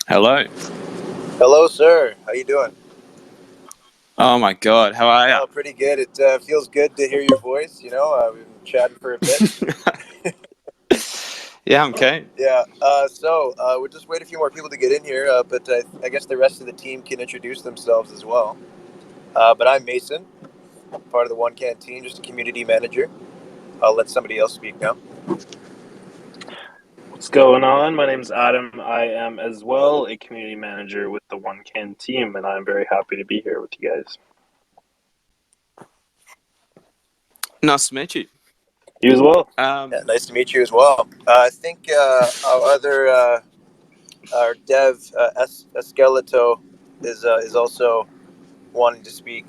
Hello. Hello, sir. How you doing? Oh my God, how are Oh, pretty good. It feels good to hear your voice. We've been chatting for a bit. you? Yeah, I'm keen. Yeah. We'll just wait a few more people to get in here, but I guess the rest of the team can introduce themselves as well. But I'm Mason, part of the OneCan team, just a community manager. I'll let somebody else speak now. What's going on? My name's Adam. I am as well a community manager with the OneCan team, and I'm very happy to be here with you guys. Nice to meet you. You as well. Yeah, nice to meet you as well. I think our other our dev Esqueleto is also wanting to speak.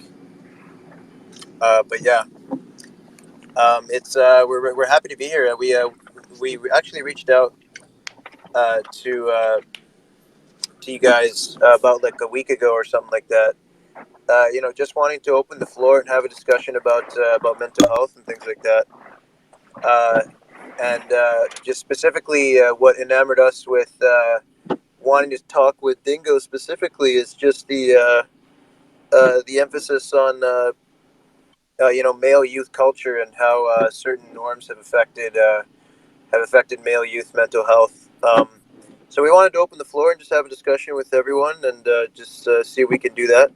But yeah, it's we're happy to be here. We actually reached out to you guys about like a week ago or something like that. Just wanting to open the floor and have a discussion about mental health and things like that. Uh, and just specifically, what enamored us with wanting to talk with Dingo specifically is just the emphasis on male youth culture and how certain norms have affected male youth mental health. So we wanted to open the floor and just have a discussion with everyone and just see if we can do that.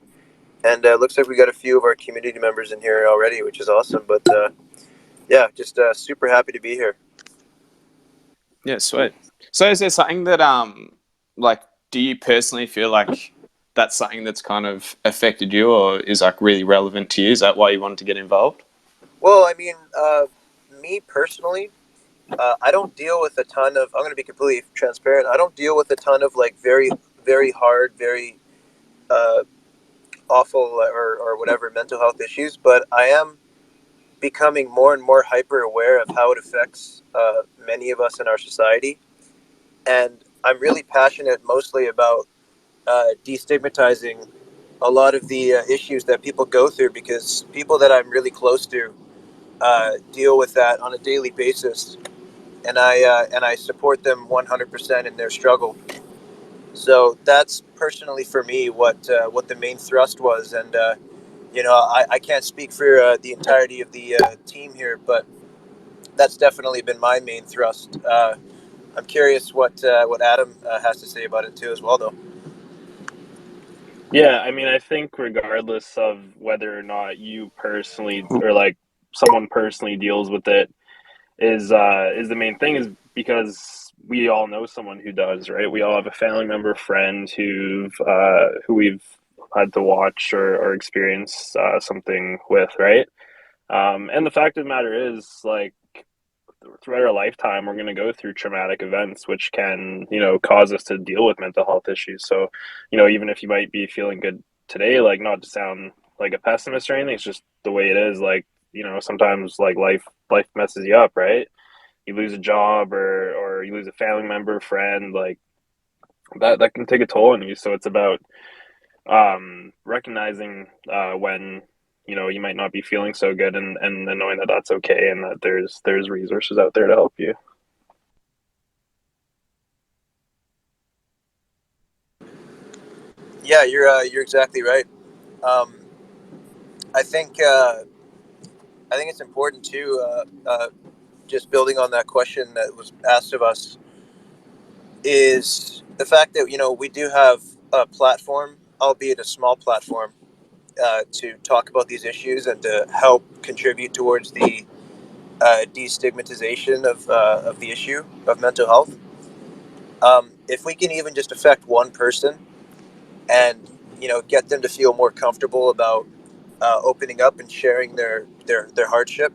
And it looks like we got a few of our community members in here already, which is awesome. But yeah, just super happy to be here. Yeah, sweet. So is there something that like do you personally feel like that's something that's kind of affected you or is like really relevant to you? Is that why you wanted to get involved? Well, I mean, me personally, I don't deal with a ton of. I'm going to be completely transparent. I don't deal with a ton of like very, very hard, very uh, awful or whatever mental health issues. But I am becoming more and more hyper aware of how it affects many of us in our society, and I'm really passionate mostly about destigmatizing a lot of the issues that people go through because people that I'm really close to deal with that on a daily basis, and I support them 100% in their struggle. So that's personally for me what the main thrust was, and I can't speak for the entirety of the team here, but that's definitely been my main thrust. I'm curious what Adam has to say about it too, as well, though. Yeah, I mean, I think regardless of whether or not you personally or like someone personally deals with it is the main thing is because we all know someone who does, right? We all have a family member, friend who we've had to watch or experience something with, right? And the fact of the matter is, like, throughout our lifetime, we're going to go through traumatic events, which can, cause us to deal with mental health issues. So, even if you might be feeling good today, like, not to sound like a pessimist or anything, it's just the way it is. Like, sometimes like life messes you up, right? You lose a job or you lose a family member, friend, like that can take a toll on you. So it's about recognizing when you might not be feeling so good, and then knowing that that's okay and that there's resources out there to help you. Yeah, you're exactly right. Um, I think I think it's important too. Just building on that question that was asked of us is the fact that we do have a platform, albeit a small platform, to talk about these issues and to help contribute towards the destigmatization of the issue of mental health. If we can even just affect one person and get them to feel more comfortable about opening up and sharing their hardship,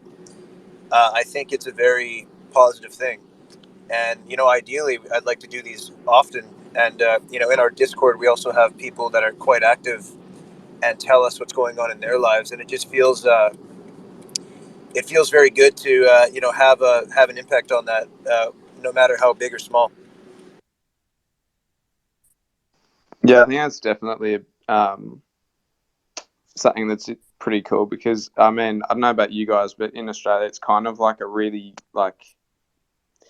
I think it's a very positive thing. And ideally, I'd like to do these often. And in our Discord, we also have people that are quite active and tell us what's going on in their lives, and it feels very good to have an impact on that, no matter how big or small. Yeah, I think that's definitely something that's pretty cool because I mean, I don't know about you guys, but in Australia it's kind of like a really like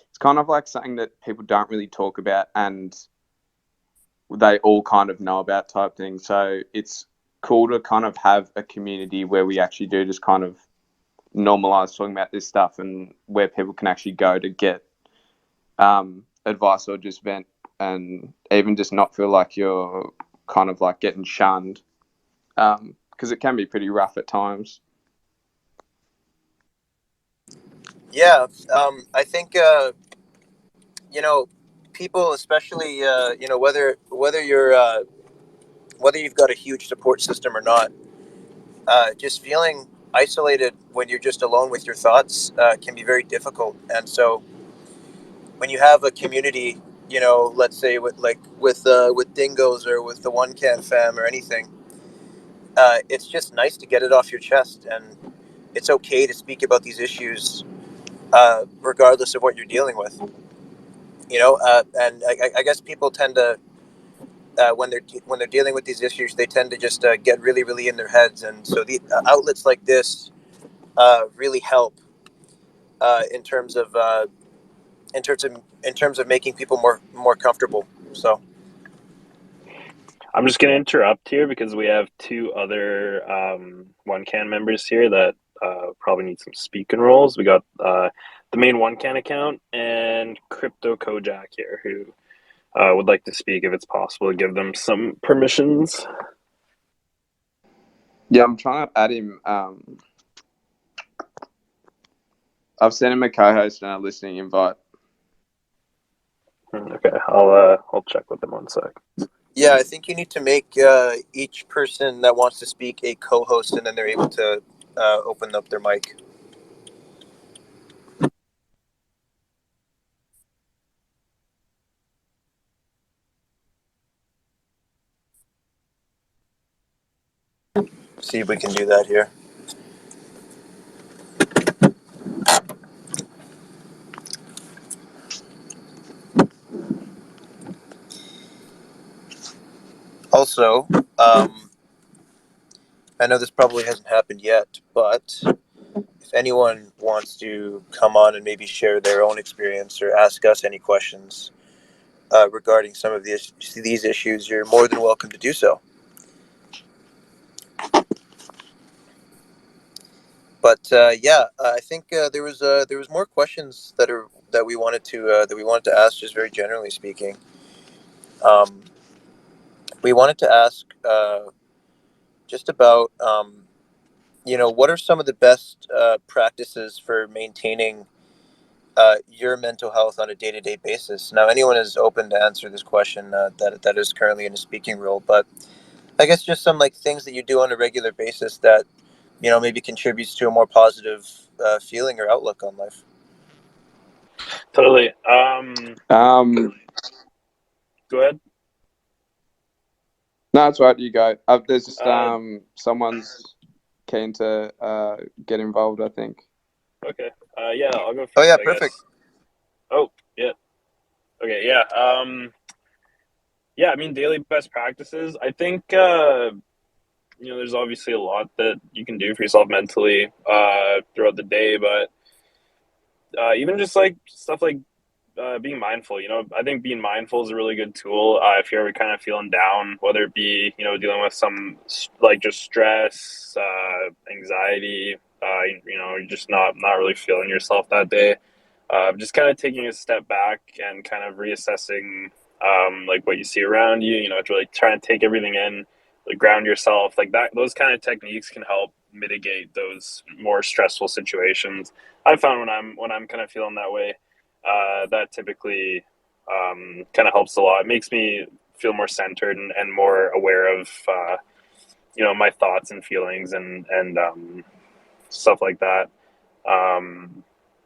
it's kind of like something that people don't really talk about and they all kind of know about type thing. So it's cool to kind of have a community where we actually do just kind of normalize talking about this stuff, and where people can actually go to get advice or just vent, and even just not feel like you're kind of like getting shunned, because it can be pretty rough at times. Yeah, I think people, especially whether you've got a huge support system or not, just feeling isolated when you're just alone with your thoughts can be very difficult. And so when you have a community, let's say with Dingos or with the OneCan fam or anything, it's just nice to get it off your chest, and it's okay to speak about these issues regardless of what you're dealing with. And I guess people tend to when they're dealing with these issues, they tend to just get really, really in their heads, and so the outlets like this really help in terms of making people more comfortable. So I'm just going to interrupt here because we have two other OneCan members here that probably need some speaking roles. We got the main OneCan account and Crypto Kojak here, who would like to speak if it's possible to give them some permissions. Yeah, I'm trying to add him. I've sent him a co-host and a listening invite. Okay, I'll check with them one sec. yeah, I think you need to make each person that wants to speak a co-host, and then they're able to open up their mic. See if we can do that here. Also, I know this probably hasn't happened yet, but if anyone wants to come on and maybe share their own experience or ask us any questions regarding some of these issues, you're more than welcome to do so. But I think there was more questions that we wanted to ask, just very generally speaking. We wanted to ask just about what are some of the best practices for maintaining your mental health on a day-to-day basis. Now, anyone is open to answer this question that is currently in a speaking role, but I guess just some like things that you do on a regular basis that maybe contributes to a more positive feeling or outlook on life. Totally. Go ahead. No, that's right. You go. There's just someone's keen to get involved, I think. Okay. Yeah, I'll go first. Oh yeah, perfect. Oh yeah. Okay. Yeah. Yeah. I mean, daily best practices. I think there's obviously a lot that you can do for yourself mentally throughout the day, but even just like stuff like being mindful. I think being mindful is a really good tool if you're ever kind of feeling down, whether it be dealing with some like just stress, anxiety. You're just not really feeling yourself that day. Just kind of taking a step back and kind of reassessing like what you see around you. It's really trying to take everything in, like ground yourself, like that. Those kind of techniques can help mitigate those more stressful situations. I found when I'm kind of feeling that way, that typically kind of helps a lot. It makes me feel more centered and more aware of my thoughts and feelings and stuff like that.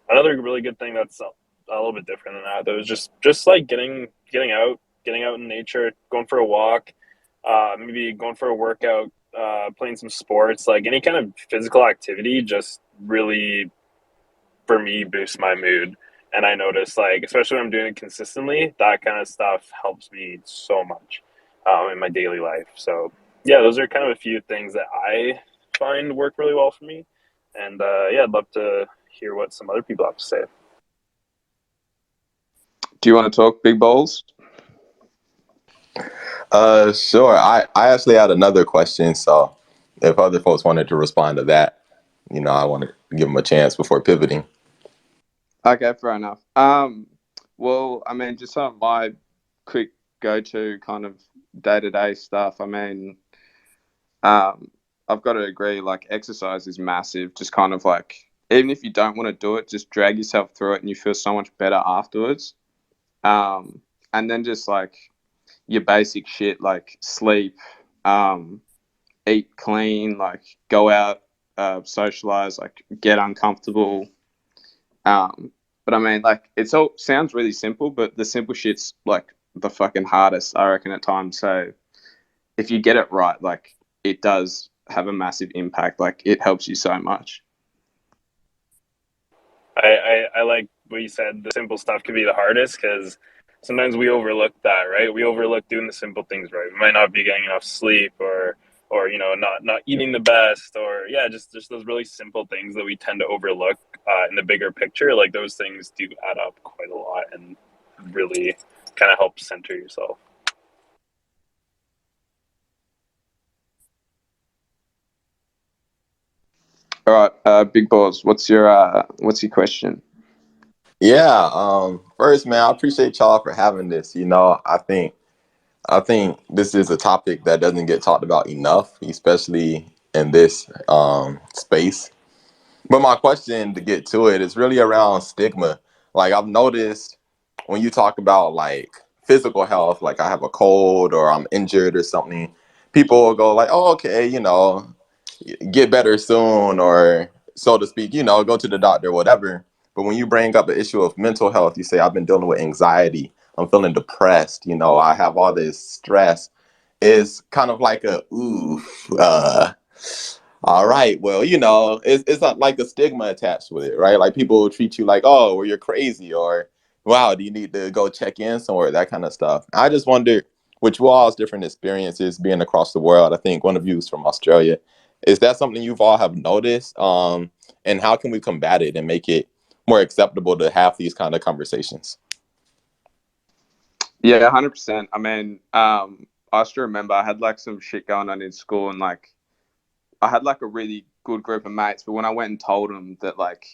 Another really good thing that's a little bit different than that, though, is just like getting out in nature, going for a walk, maybe going for a workout, playing some sports, like any kind of physical activity just really, for me, boosts my mood. And I notice, like, especially when I'm doing it consistently, that kind of stuff helps me so much in my daily life. So yeah, those are kind of a few things that I find work really well for me. And yeah, I'd love to hear what some other people have to say. Do you want to talk, Big Balls? Sure. I actually had another question, so if other folks wanted to respond to that, I want to give them a chance before pivoting. Okay, fair enough. Well, I mean, just some of my quick go-to kind of day-to-day stuff. I mean, um, I've got to agree, like exercise is massive. Just kind of like, even if you don't want to do it, just drag yourself through it, and you feel so much better afterwards. Um, and then just like your basic shit, like sleep, um, eat clean, like go out, socialize, like get uncomfortable. But I mean, like, it's all sounds really simple, but the simple shit's like the fucking hardest, I reckon, at times. So if you get it right, like, it does have a massive impact. Like, it helps you so much. I like what you said. The simple stuff can be the hardest because sometimes we overlook that, right? We overlook doing the simple things right. We might not be getting enough sleep, or not eating the best, or yeah, just those really simple things that we tend to overlook in the bigger picture. Like those things do add up quite a lot and really kind of help center yourself. All right, big balls. What's your question? Yeah. First, man, I appreciate y'all for having this. I think this is a topic that doesn't get talked about enough, especially in this space. But my question to get to it is really around stigma. Like I've noticed when you talk about like physical health, like I have a cold or I'm injured or something, people will go like, "Oh, okay, get better soon," or so to speak, go to the doctor, whatever. But when you bring up the issue of mental health, you say, "I've been dealing with anxiety. I'm feeling depressed. I have all this stress." It's kind of like a ooh. All right. Well, it's not like a stigma attached with it, right? Like people will treat you like, oh, well, you're crazy, or wow, do you need to go check in somewhere? That kind of stuff. I just wonder, with you all's different experiences being across the world, I think one of you is from Australia. Is that something you've all have noticed? And how can we combat it and make it more acceptable to have these kind of conversations? Yeah, 100%. I mean, I still remember I had like some shit going on in school, and like I had like a really good group of mates, but when I went and told them that like,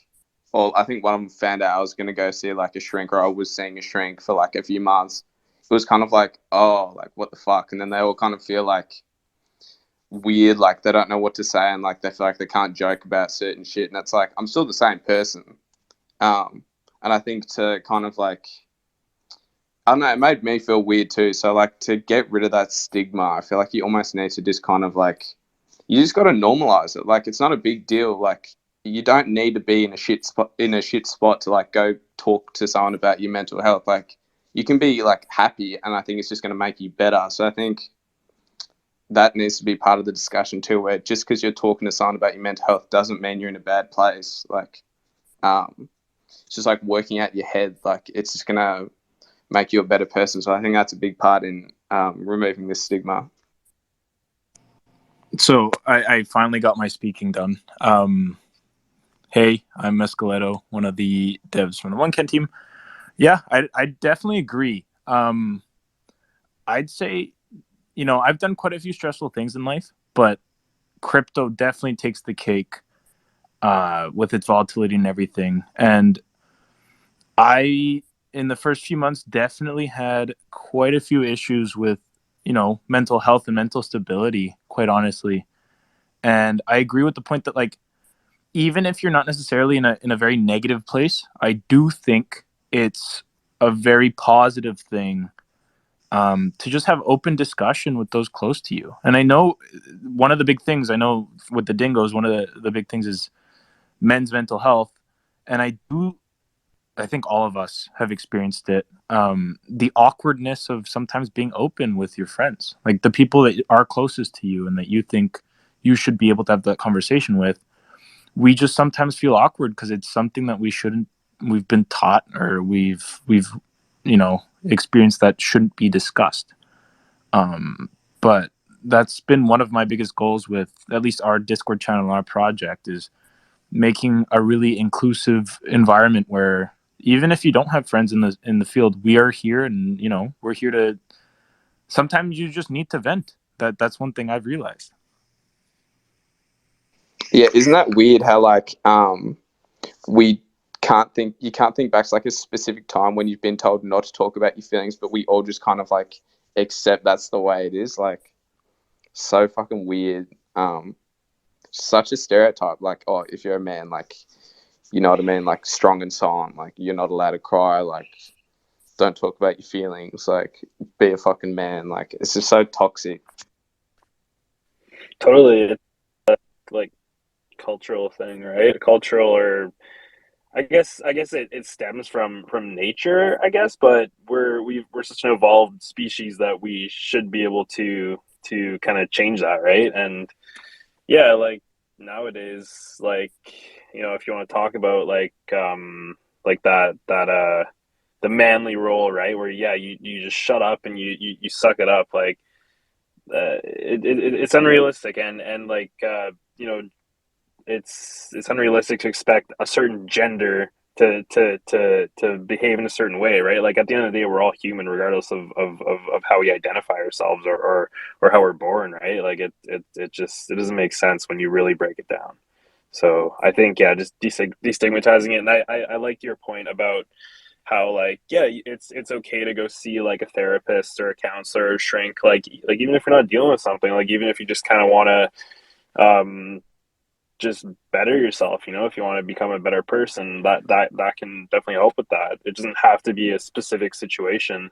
well, I think one of them found out I was gonna go see like a shrink, or I was seeing a shrink for like a few months. It was kind of like, oh, like what the fuck, and then they all kind of feel like weird, like they don't know what to say, and like they feel like they can't joke about certain shit, and it's like I'm still the same person. Um, and I think to kind of like, I don't know, it made me feel weird too. So like to get rid of that stigma, I feel like you almost need to just kind of like, you just got to normalize it. Like it's not a big deal. Like you don't need to be in a shit spot to like go talk to someone about your mental health. Like you can be like happy, and I think it's just going to make you better. So I think that needs to be part of the discussion too, where just because you're talking to someone about your mental health doesn't mean you're in a bad place. Like it's just like working out your head. Like it's just gonna make you a better person. So I think that's a big part in removing this stigma. So I finally got my speaking done. Hey, I'm Mescaletto, one of the devs from the OneCan team. Yeah, I definitely agree. I'd say, I've done quite a few stressful things in life, but crypto definitely takes the cake with its volatility and everything. And I, in the first few months, definitely had quite a few issues with, mental health and mental stability, quite honestly. And I agree with the point that, like, even if you're not necessarily in a very negative place, I do think it's a very positive thing to just have open discussion with those close to you. And I know one of the big things I know with the Dingos, one of the big things is men's mental health. And I think all of us have experienced it. The awkwardness of sometimes being open with your friends, like the people that are closest to you and that you think you should be able to have that conversation with. We just sometimes feel awkward because it's something that we've been taught, or we've experienced that shouldn't be discussed. But that's been one of my biggest goals with at least our Discord channel and our project, is making a really inclusive environment where even if you don't have friends in the field, we are here, and we're here to sometimes you just need to vent. That's one thing I've realized. Yeah, isn't that weird how like we you can't think back to like a specific time when you've been told not to talk about your feelings, but we all just kind of like accept that's the way it is. Like, so fucking weird. Such a stereotype. Like, oh, if you're a man, like, you know what I mean, like strong and silent, like you're not allowed to cry, like don't talk about your feelings, like be a fucking man. Like, it's just so toxic. Totally, it's like cultural thing, right? Cultural, or I guess it stems from nature, I guess, but we're such an evolved species that we should be able to kind of change that, right? And yeah, like nowadays, like if you want to talk about like that the manly role, right? Where yeah, you just shut up and you suck it up, like it's unrealistic, and like it's unrealistic to expect a certain gender to behave in a certain way, right? Like at the end of the day, we're all human, regardless of how we identify ourselves, or how we're born, right? Like it just it doesn't make sense when you really break it down. So I think yeah, just destigmatizing it, and I like your point about how like yeah, it's okay to go see like a therapist or a counselor or shrink, like even if you're not dealing with something, like even if you just kind of want to just better yourself, if you want to become a better person, that can definitely help with that. It doesn't have to be a specific situation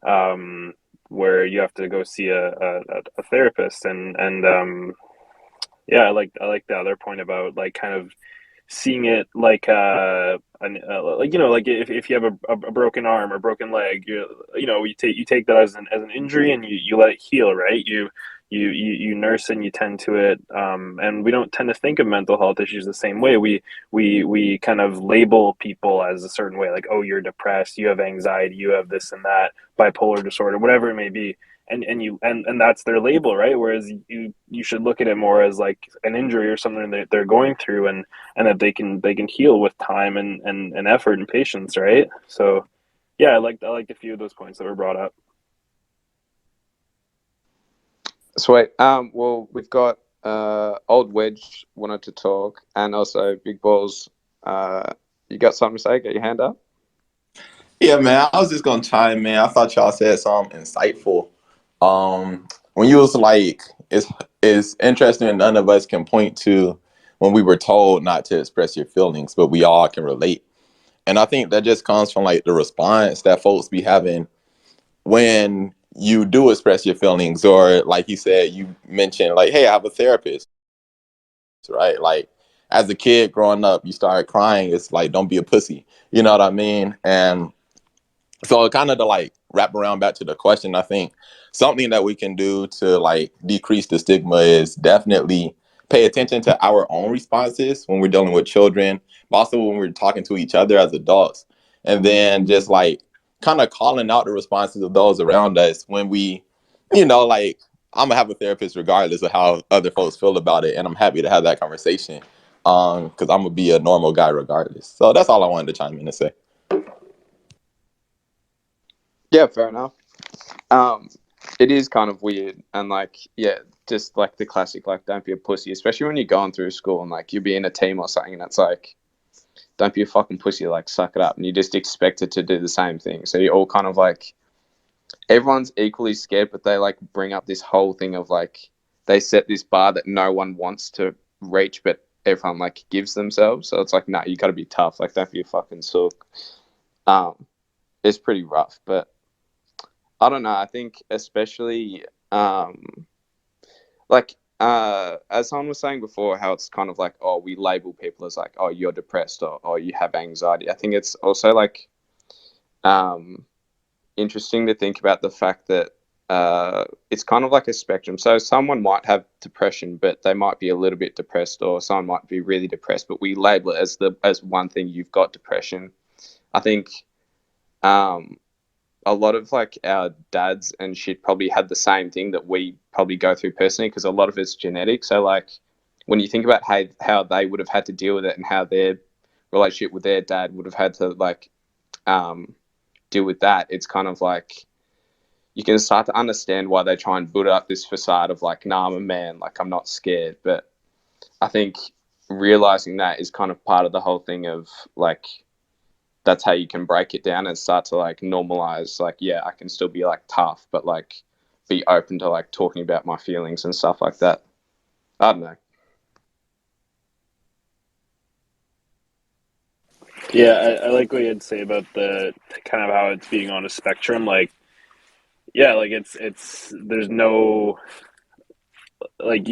where you have to go see a therapist, and yeah, I like the other point about like kind of seeing it like like like if you have a broken arm or broken leg, you take that as an injury, and you let it heal, right? You nurse and you tend to it, and we don't tend to think of mental health issues the same way. We kind of label people as a certain way, like, oh, you're depressed, you have anxiety, you have this and that, bipolar disorder, whatever it may be, and that's their label, right? Whereas you should look at it more as like an injury or something that they're going through, and that they can heal with time and effort and patience, right? So yeah, I like a few of those points that were brought up. Sweet. Well, we've got Old Wedge wanted to talk, and also Big Balls. You got something to say? Get your hand up. Yeah, man. I was just gonna chime in. I thought y'all said something insightful. When you was like, it's interesting. None of us can point to when we were told not to express your feelings, but we all can relate. And I think that just comes from like the response that folks be having when you do express your feelings, or like you said, you mentioned like, hey, I have a therapist, right? Like as a kid growing up, you started crying. It's like, don't be a pussy. You know what I mean? And so kind of to like wrap around back to the question, I think something that we can do to like decrease the stigma is definitely pay attention to our own responses when we're dealing with children, but also when we're talking to each other as adults. And then just like kind of calling out the responses of those around us when we, like I'm gonna have a therapist regardless of how other folks feel about it. And I'm happy to have that conversation. Because I'm gonna be a normal guy regardless. So that's all I wanted to chime in to say. Yeah, fair enough. Um, it is kind of weird, and like, yeah, just like the classic, like, don't be a pussy, especially when you're going through school and like you're being a team or something, and it's like, don't be a fucking pussy, like, suck it up, and you just expect it to do the same thing. So you're all kind of like, everyone's equally scared, but they like bring up this whole thing of like, they set this bar that no one wants to reach, but everyone like gives themselves. So it's like, nah, you got to be tough. Like, don't be a fucking sook. It's pretty rough, but I don't know. I think especially like as someone was saying before, how it's kind of like, oh, we label people as like, oh, you're depressed, or you have anxiety. I think it's also like um, interesting to think about the fact that it's kind of like a spectrum. So someone might have depression, but they might be a little bit depressed, or someone might be really depressed, but we label it as one thing. You've got depression. I think um, a lot of like our dads and shit probably had the same thing that we probably go through personally, because a lot of it's genetic. So like when you think about how they would have had to deal with it, and how their relationship with their dad would have had to like deal with that, it's kind of like you can start to understand why they try and build up this facade of like, nah, I'm a man, like I'm not scared. But I think realizing that is kind of part of the whole thing of like, that's how you can break it down and start to like normalize, like, yeah, I can still be like tough, but like be open to like talking about my feelings and stuff like that. I don't know. Yeah, I like what you had to say about the kind of how it's being on a spectrum. Like, yeah, like it's there's no like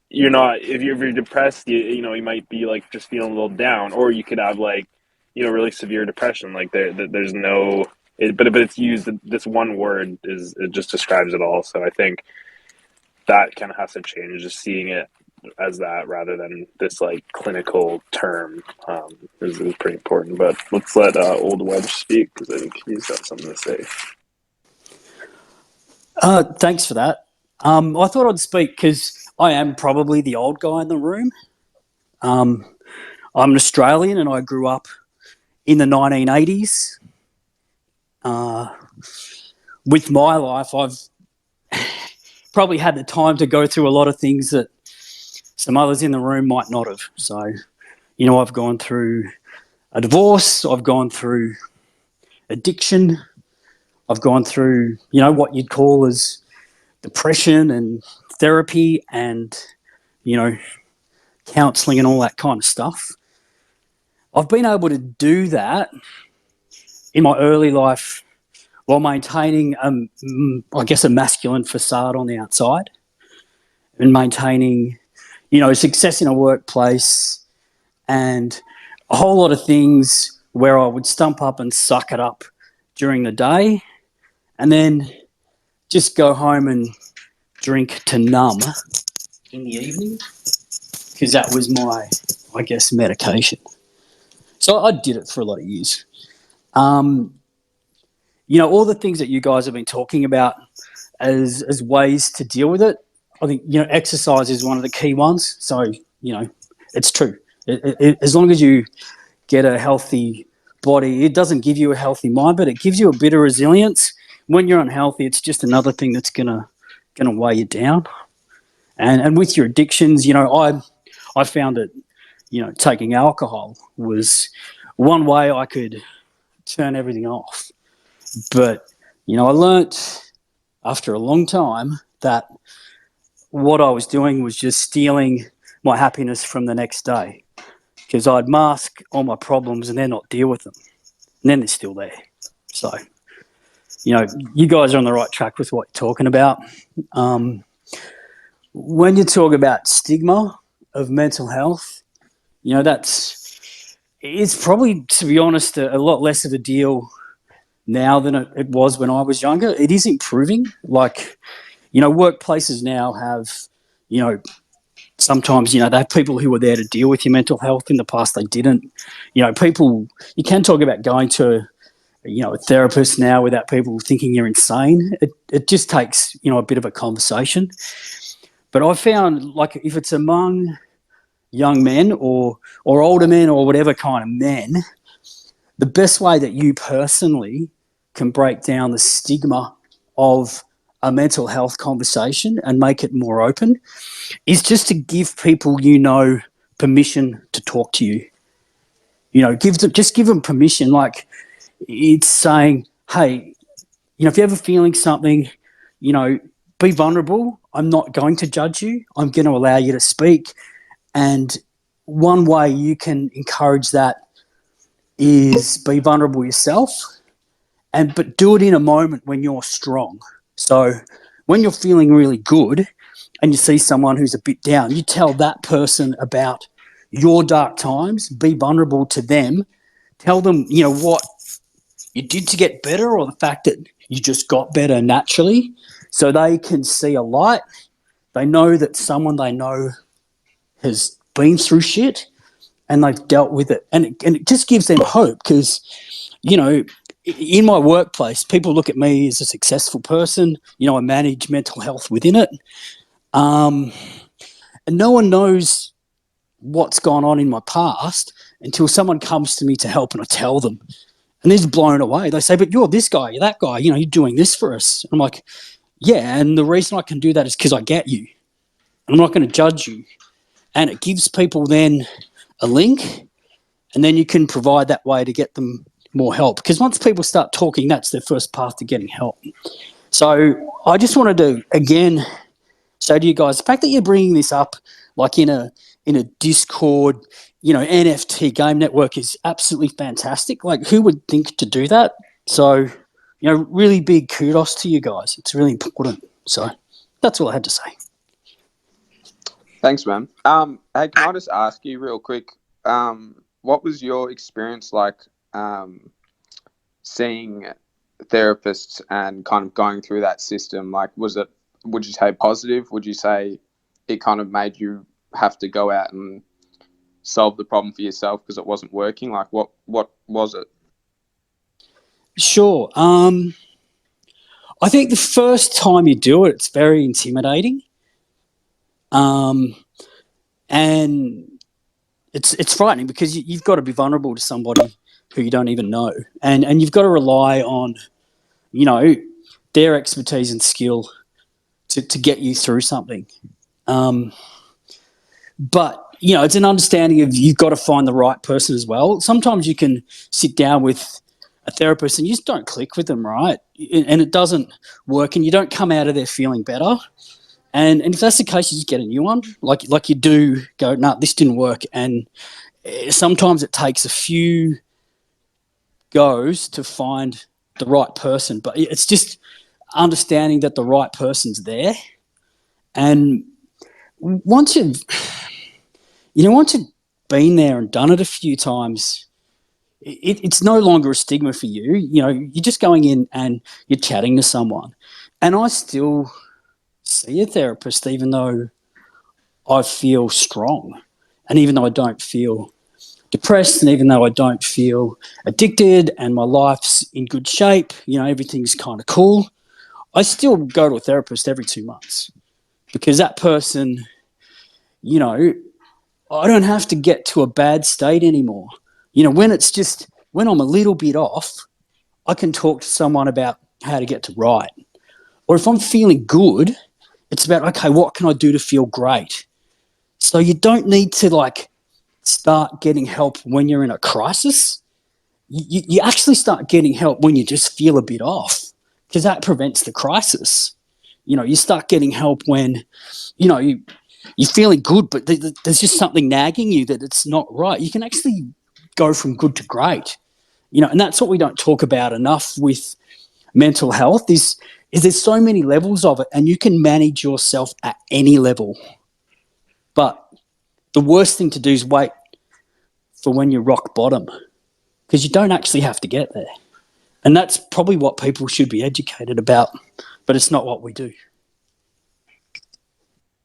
you're not if you're depressed, you know you might be like just feeling a little down, or you could have like really severe depression. Like there's no but it's used, this one word is, it just describes it all. So I think that kind of has to change, just seeing it as that rather than this like clinical term is pretty important. But let's let Old Wedge speak, because I think he's got something to say. Thanks for that. I thought I'd speak because I am probably the old guy in the room. I'm an Australian and I grew up in the 1980s. With my life, I've probably had the time to go through a lot of things that some others in the room might not have. So, I've gone through a divorce, I've gone through addiction, I've gone through, what you'd call as depression and therapy and, counselling and all that kind of stuff. I've been able to do that in my early life while maintaining, I guess, a masculine facade on the outside and maintaining, success in a workplace and a whole lot of things where I would stump up and suck it up during the day and then just go home and drink to numb in the evening, because that was my, I guess, medication. So I did it for a lot of years. All the things that you guys have been talking about as ways to deal with it, I think, exercise is one of the key ones. So, it's true. As long as you get a healthy body, it doesn't give you a healthy mind, but it gives you a bit of resilience. When you're unhealthy, it's just another thing that's gonna weigh you down. And with your addictions, I found that, taking alcohol was one way I could turn everything off. But, I learnt after a long time that what I was doing was just stealing my happiness from the next day, because I'd mask all my problems and then not deal with them. And then they're still there. So, you guys are on the right track with what you're talking about. When you talk about stigma of mental health, it's probably, to be honest, a lot less of a deal now than it was when I was younger. It is improving. Like, workplaces now have, sometimes, they have people who are there to deal with your mental health. In the past, they didn't. People, you can talk about going to, a therapist now without people thinking you're insane. It just takes, a bit of a conversation. But I found, like, if it's among young men or older men or whatever kind of men, the best way that you personally can break down the stigma of a mental health conversation and make it more open is just to give people permission to talk to you. Give them permission. Like, it's saying, hey, if you're ever feeling something, be vulnerable. I'm not going to judge you. I'm going to allow you to speak. And one way you can encourage that is be vulnerable yourself, but do it in a moment when you're strong. So when you're feeling really good and you see someone who's a bit down, you tell that person about your dark times, be vulnerable to them, tell them, what you did to get better or the fact that you just got better naturally, so they can see a light. They know that someone they know has been through shit and they've dealt with it. And it just gives them hope because, in my workplace, people look at me as a successful person. I manage mental health within it. And no one knows what's gone on in my past until someone comes to me to help and I tell them. And they're just blown away. They say, but you're this guy, you're that guy, you're doing this for us. I'm like, yeah, and the reason I can do that is because I get you. I'm not going to judge you. And it gives people then a link, and then you can provide that way to get them more help. Because once people start talking, that's their first path to getting help. So I just wanted to, again, say to you guys, the fact that you're bringing this up like in a Discord, NFT game network is absolutely fantastic. Like, who would think to do that? So, really big kudos to you guys. It's really important. So that's all I had to say. Thanks, man. Hey, can I just ask you real quick, what was your experience like seeing therapists and kind of going through that system? Like, would you say positive? Would you say it kind of made you have to go out and solve the problem for yourself because it wasn't working? Like, what was it? Sure. I think the first time you do it, it's very intimidating. And it's frightening because you've got to be vulnerable to somebody who you don't even know. And you've got to rely on, their expertise and skill to get you through something. But, it's an understanding of you've got to find the right person as well. Sometimes you can sit down with a therapist and you just don't click with them, right? And it doesn't work and you don't come out of there feeling better. And if that's the case, you just get a new one. Like you do go, no, this didn't work. And sometimes it takes a few goes to find the right person. But it's just understanding that the right person's there. And once you've been there and done it a few times, it's no longer a stigma for you. You're just going in and you're chatting to someone. And I still see a therapist even though I feel strong and even though I don't feel depressed and even though I don't feel addicted and my life's in good shape, everything's kind of cool, I still go to a therapist every 2 months because that person, I don't have to get to a bad state anymore. When I'm a little bit off, I can talk to someone about how to get to right. Or if I'm feeling good, it's about, okay, what can I do to feel great? So you don't need to start getting help when you're in a crisis. You actually start getting help when you just feel a bit off because that prevents the crisis. You start getting help when, you're feeling good, but there's just something nagging you that it's not right. You can actually go from good to great, and that's what we don't talk about enough with mental health is there's so many levels of it and you can manage yourself at any level. But the worst thing to do is wait for when you're rock bottom because you don't actually have to get there. And that's probably what people should be educated about, but it's not what we do.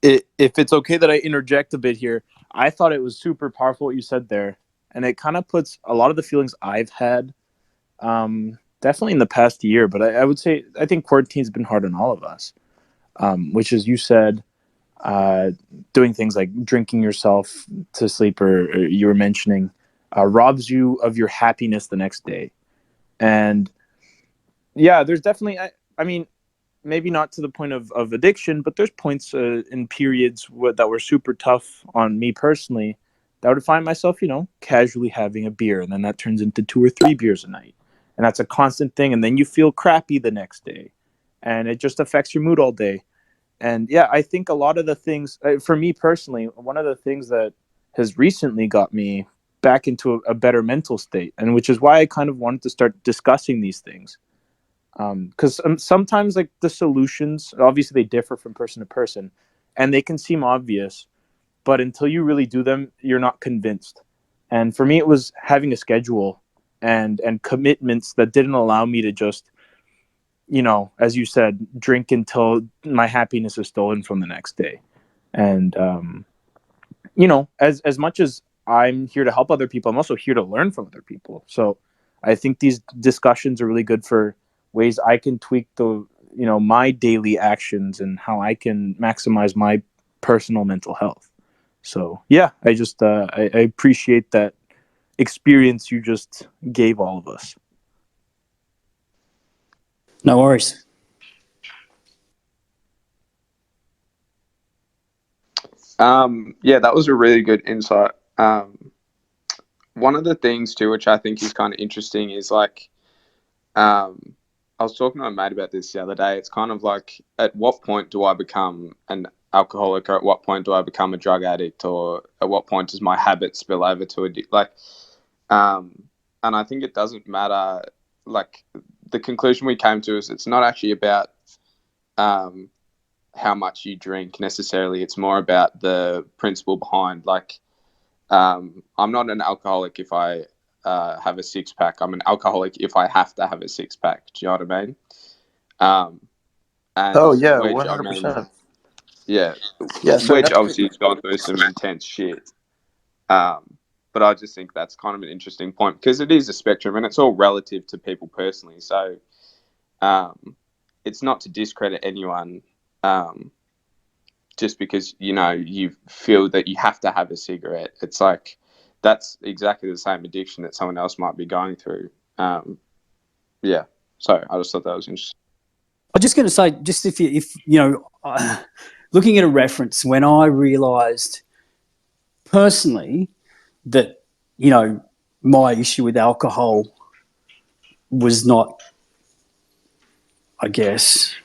If it's okay that I interject a bit here, I thought it was super powerful what you said there. And it kind of puts a lot of the feelings I've had, definitely in the past year, but I would say I think quarantine's been hard on all of us, which is you said, doing things like drinking yourself to sleep or you were mentioning, robs you of your happiness the next day. And yeah, there's definitely, I mean, maybe not to the point of addiction, but there's points in periods that were super tough on me personally that I would find myself, casually having a beer, and then that turns into 2 or 3 beers a night. And that's a constant thing. And then you feel crappy the next day and it just affects your mood all day. And yeah, I think a lot of the things, for me personally, one of the things that has recently got me back into a better mental state, and which is why I kind of wanted to start discussing these things. Because sometimes the solutions, obviously they differ from person to person and they can seem obvious, but until you really do them, you're not convinced. And for me, it was having a schedule and commitments that didn't allow me to just, as you said, drink until my happiness is stolen from the next day. And, as much as I'm here to help other people, I'm also here to learn from other people. So I think these discussions are really good for ways I can tweak my daily actions and how I can maximize my personal mental health. So yeah, I just, I appreciate that experience you just gave all of us. No worries. Yeah, that was a really good insight. One of the things too, which I think is kind of interesting, is like, I was talking to a mate about this the other day. It's kind of like, at what point do I become an alcoholic, or at what point do I become a drug addict, or at what point does my habit spill over to and I think it doesn't matter. Like, the conclusion we came to is it's not actually about how much you drink necessarily. It's more about the principle behind, like, I'm not an alcoholic if I have a six pack. I'm an alcoholic if I have to have a six pack. Do you know what I mean? And Oh yeah, Wedge, I mean, 100%. yeah, Yeah. So Wedge obviously has gone through some intense shit. But I just think that's kind of an interesting point, because it is a spectrum and it's all relative to people personally. So it's not to discredit anyone just because, you know, you feel that you have to have a cigarette. It's like, that's exactly the same addiction that someone else might be going through. Yeah. So I just thought that was interesting. I'm just going to say, just if you know, looking at a reference, when I realised personally that, you know, my issue with alcohol was not, I guess,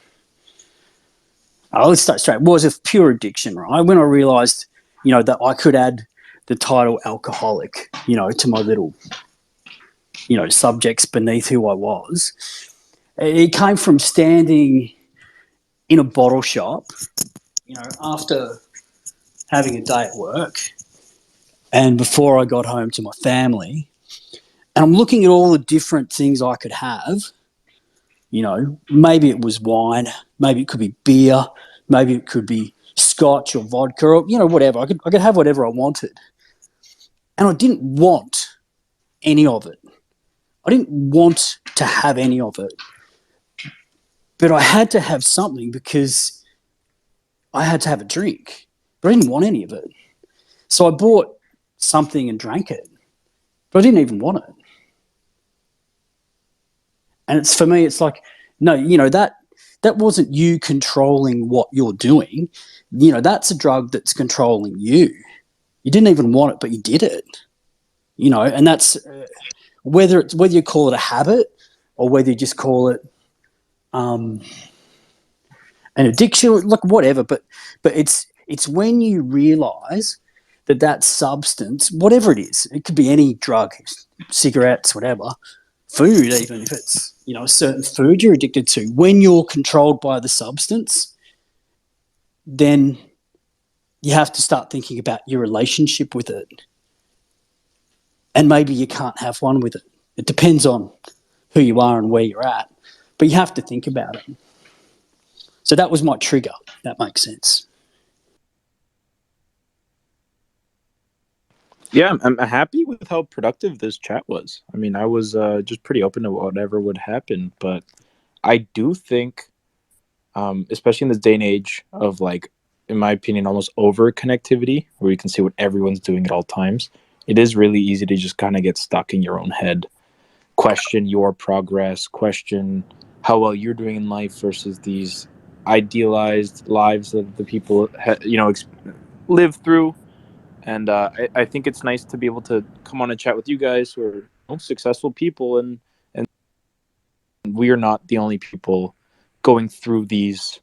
let's start straight, was a pure addiction, right? When I realised, you know, that I could add the title alcoholic, you know, to my little, you know, subjects beneath who I was, it came from standing in a bottle shop, you know, after having a day at work and before I got home to my family, and I'm looking at all the different things I could have. You know, maybe it was wine, maybe it could be beer, maybe it could be scotch or vodka, or, you know, whatever. I could have whatever I wanted. And I didn't want any of it. I didn't want to have any of it. But I had to have something because I had to have a drink. But I didn't want any of it. So I bought something and drank it. But I didn't even want it. And it's, for me, it's like, no, you know, that wasn't you controlling what you're doing. You know, that's a drug that's controlling you. You didn't even want it, but you did it. You know, and that's whether you call it a habit or whether you just call it an addiction, like whatever. But it's when you realise that substance, whatever it is, it could be any drug, cigarettes, whatever, food, even if it's, you know, a certain food you're addicted to, when you're controlled by the substance, then you have to start thinking about your relationship with it. And maybe you can't have one with it. It depends on who you are and where you're at. But you have to think about it. So that was my trigger. That makes sense. Yeah, I'm happy with how productive this chat was. I mean, I was just pretty open to whatever would happen, but I do think, especially in this day and age of, like, in my opinion, almost over connectivity, where you can see what everyone's doing at all times, it is really easy to just kind of get stuck in your own head, question your progress, question how well you're doing in life versus these idealized lives that the people live through. And I think it's nice to be able to come on and chat with you guys who are, you know, successful people, and we are not the only people going through these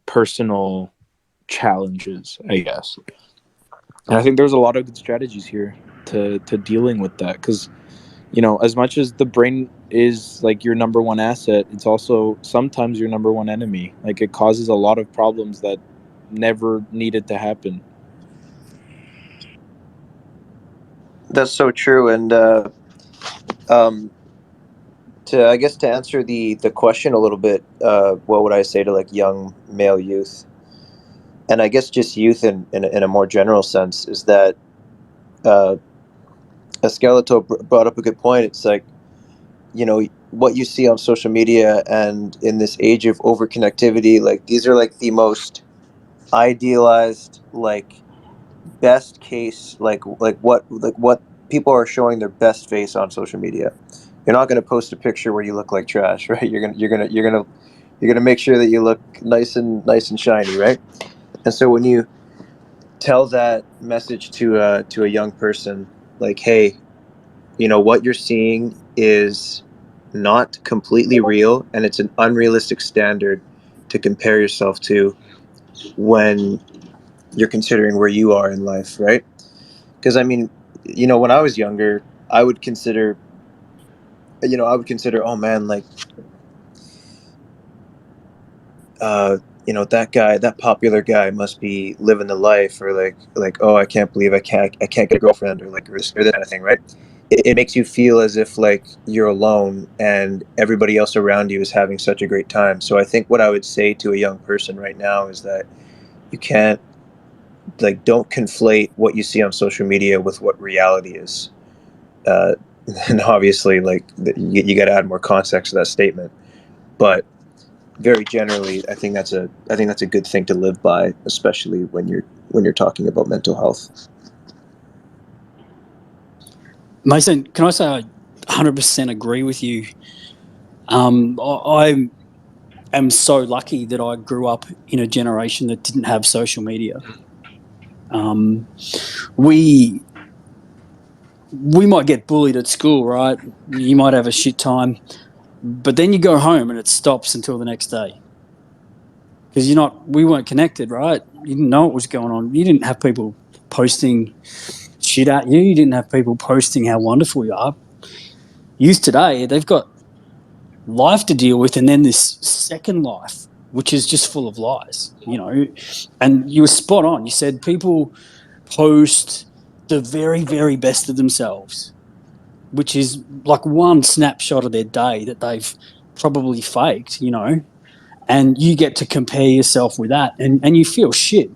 personal challenges, I guess. And I think there's a lot of good strategies here to dealing with that, because, you know, as much as the brain is like your number one asset, it's also sometimes your number one enemy. Like, it causes a lot of problems that never needed to happen. That's so true. And to answer the question a little bit, what would I say to like young male youth, and I guess just youth in a more general sense, is that Esqueleto brought up a good point. It's like, you know, what you see on social media and in this age of overconnectivity, like these are like the most idealized, like best case, like what people are showing their best face on social media. you're not going to post a picture where you look like trash, right? You're gonna make sure that you look nice and shiny, right? And so when you tell that message to a young person, like, hey, what you're seeing is not completely real, and it's an unrealistic standard to compare yourself to when you're considering where you are in life, right? Because I mean, when I was younger, I would consider, oh man, like, that guy, that popular guy must be living the life, or like, oh, I can't believe I can't get a girlfriend, or like, or this kind of thing, right? It makes you feel as if like you're alone and everybody else around you is having such a great time. So I think what I would say to a young person right now is that you can't, like, don't conflate what you see on social media with what reality is. And obviously, like, you got to add more context to that statement, but very generally, I think that's a good thing to live by, especially when you're talking about mental health. Mason, can I say I 100% agree with you? I am so lucky that I grew up in a generation that didn't have social media. We might get bullied at school, right? You might have a shit time, but then you go home and it stops until the next day. Because we weren't connected, right? You didn't know what was going on. You didn't have people posting shit at you. You didn't have people posting how wonderful you are. Youth today, they've got life to deal with, and then this second life, which is just full of lies, And you were spot on. You said people post the very, very best of themselves, which is like one snapshot of their day that they've probably faked, and you get to compare yourself with that, and you feel shit.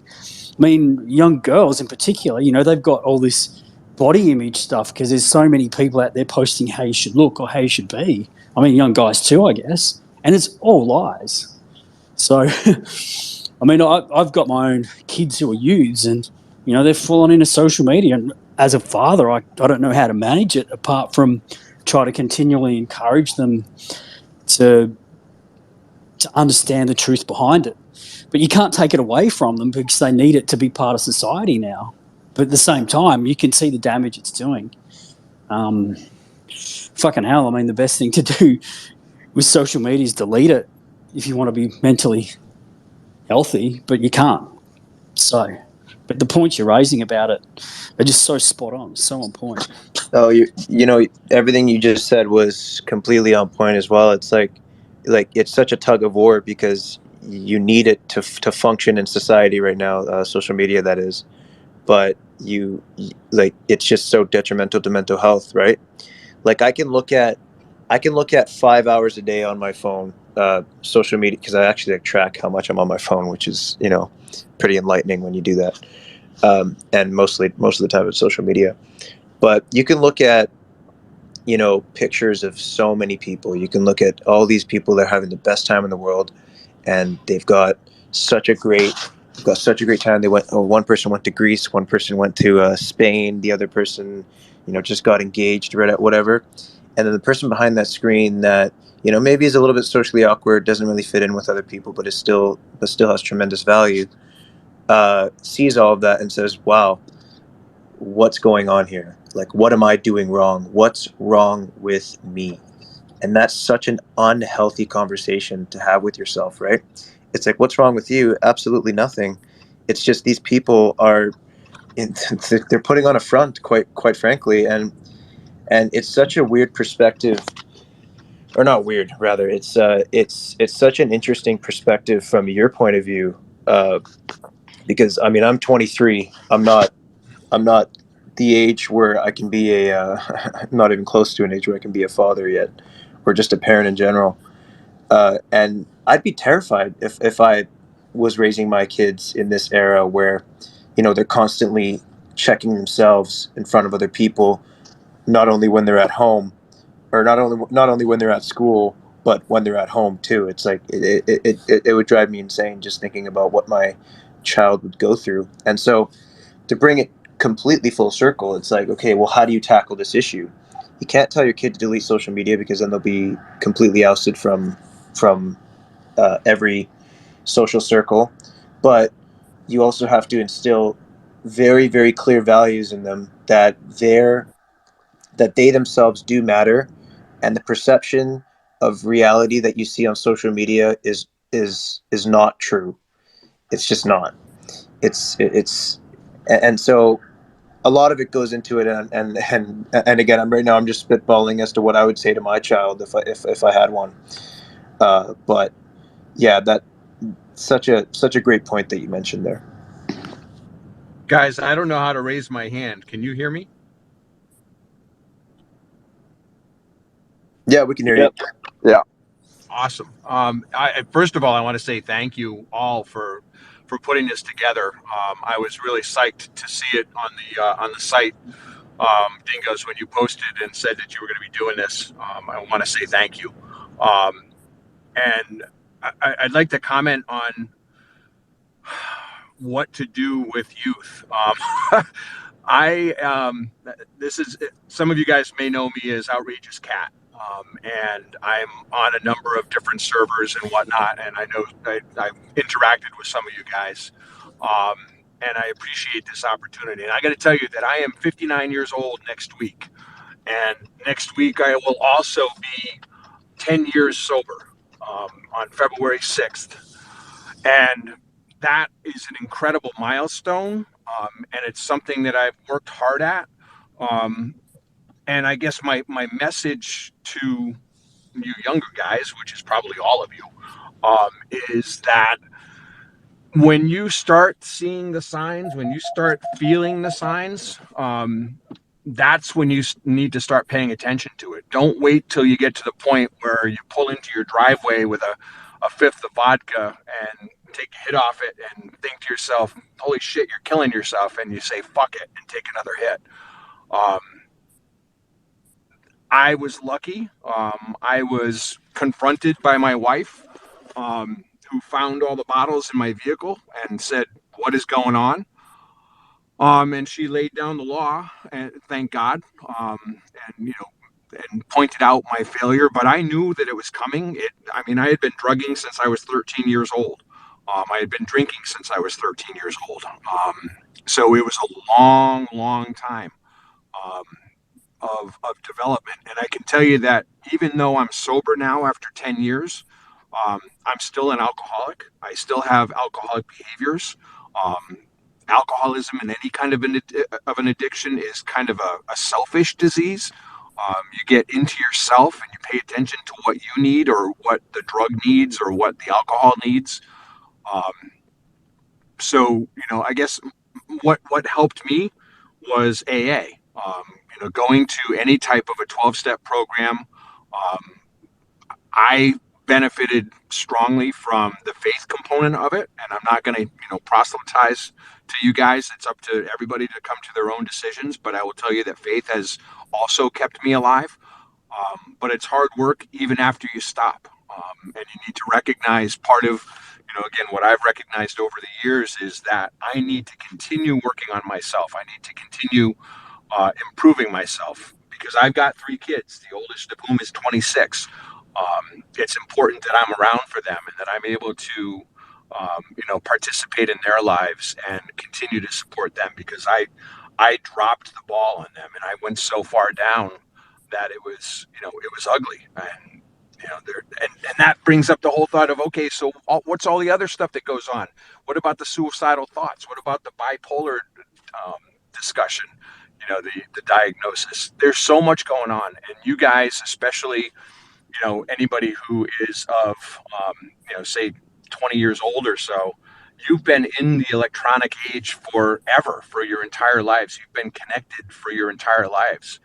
I mean, young girls in particular, they've got all this body image stuff because there's so many people out there posting how you should look or how you should be. I mean, young guys too, I guess. And it's all lies. So, I mean, I've got my own kids who are youths, and, they're full on into social media. And as a father, I don't know how to manage it apart from try to continually encourage them to understand the truth behind it. But you can't take it away from them because they need it to be part of society now. But at the same time, you can see the damage it's doing. Fucking hell, I mean, the best thing to do with social media is delete it if you want to be mentally healthy, but you can't. So, but the points you're raising about it are just so spot on, so on point. Oh, everything you just said was completely on point as well. It's like it's such a tug of war because you need it to function in society right now, social media, that is. But it's just so detrimental to mental health, right? Like I can look at 5 hours a day on my phone, social media, because I actually track how much I'm on my phone, which is pretty enlightening when you do that. And most of the time it's social media. But you can look at pictures of so many people. You can look at all these people that are having the best time in the world, and they've got such a great time. One person went to Greece, one person went to Spain, the other person just got engaged, right, at whatever. And then the person behind that screen that maybe is a little bit socially awkward, doesn't really fit in with other people, but still has tremendous value, sees all of that and says, wow, what's going on here? Like, what am I doing wrong? What's wrong with me? And that's such an unhealthy conversation to have with yourself, right? It's like, what's wrong with you? Absolutely nothing. It's just these people they're putting on a front, quite frankly, and it's such a weird perspective, or not weird, rather. It's such an interesting perspective from your point of view, because I mean, I'm 23. I'm not the age where I can be not even close to an age where I can be a father yet, or just a parent in general. And I'd be terrified if I was raising my kids in this era where, they're constantly checking themselves in front of other people, not only when they're at home, or not only when they're at school, but when they're at home too. It's like it would drive me insane just thinking about what my child would go through. And so, to bring it completely full circle, it's like, okay, well, how do you tackle this issue? You can't tell your kid to delete social media because then they'll be completely ousted from every social circle. But you also have to instill very, very clear values in them that they themselves do matter, and the perception of reality that you see on social media is not true. It's just not. It's and so a lot of it goes into it, and again, I'm just spitballing as to what I would say to my child if I had one. But yeah, that such a great point that you mentioned there. Guys, I don't know how to raise my hand. Can you hear me? Yeah, we can hear Yep. you. Awesome. First of all, I want to say thank you all for putting this together. I was really psyched to see it on the site, Dingos, when you posted and said that you were going to be doing this. I want to say thank you. And I'd like to comment on what to do with youth. This is, some of you guys may know me as Outrageous Cat. And I'm on a number of different servers and whatnot. And I know I've interacted with some of you guys. And I appreciate this opportunity. And I got to tell you that I am 59 years old next week. And next week I will also be 10 years sober on February 6th. And that is an incredible milestone. And it's something that I've worked hard at. And I guess my message to you younger guys, which is probably all of you, is that when you start seeing the signs, when you start feeling the signs, that's when you need to start paying attention to it. Don't wait till you get to the point where you pull into your driveway with a fifth of vodka and take a hit off it and think to yourself, holy shit, you're killing yourself. And you say, fuck it, and take another hit. I was lucky. I was confronted by my wife, who found all the bottles in my vehicle and said, "What is going on?" And she laid down the law, and thank God, and pointed out my failure. But I knew that it was coming. I had been drugging since I was 13 years old. I had been drinking since I was 13 years old. So it was a long, long time. Of development. And I can tell you that even though I'm sober now after 10 years, I'm still an alcoholic. I still have alcoholic behaviors. Um, Alcoholism and any kind of an addiction is kind of a selfish disease. You get into yourself and you pay attention to what you need or what the drug needs or what the alcohol needs. I guess what helped me was AA. Going to any type of a 12-step program. I benefited strongly from the faith component of it, and I'm not going to, proselytize to you guys. It's up to everybody to come to their own decisions, but I will tell you that faith has also kept me alive. But it's hard work even after you stop. And you need to recognize part of, again, what I've recognized over the years is that I need to continue working on myself. I need to continue improving myself because I've got 3 kids, the oldest of whom is 26. It's important that I'm around for them and that I'm able to, participate in their lives and continue to support them because I dropped the ball on them and I went so far down that it was ugly. And, and that brings up the whole thought of, okay, so what's all the other stuff that goes on? What about the suicidal thoughts? What about the bipolar discussion? The diagnosis. There's so much going on, and you guys, especially, anybody who is of, say, 20 years old or so, you've been in the electronic age forever, for your entire lives. You've been connected for your entire lives.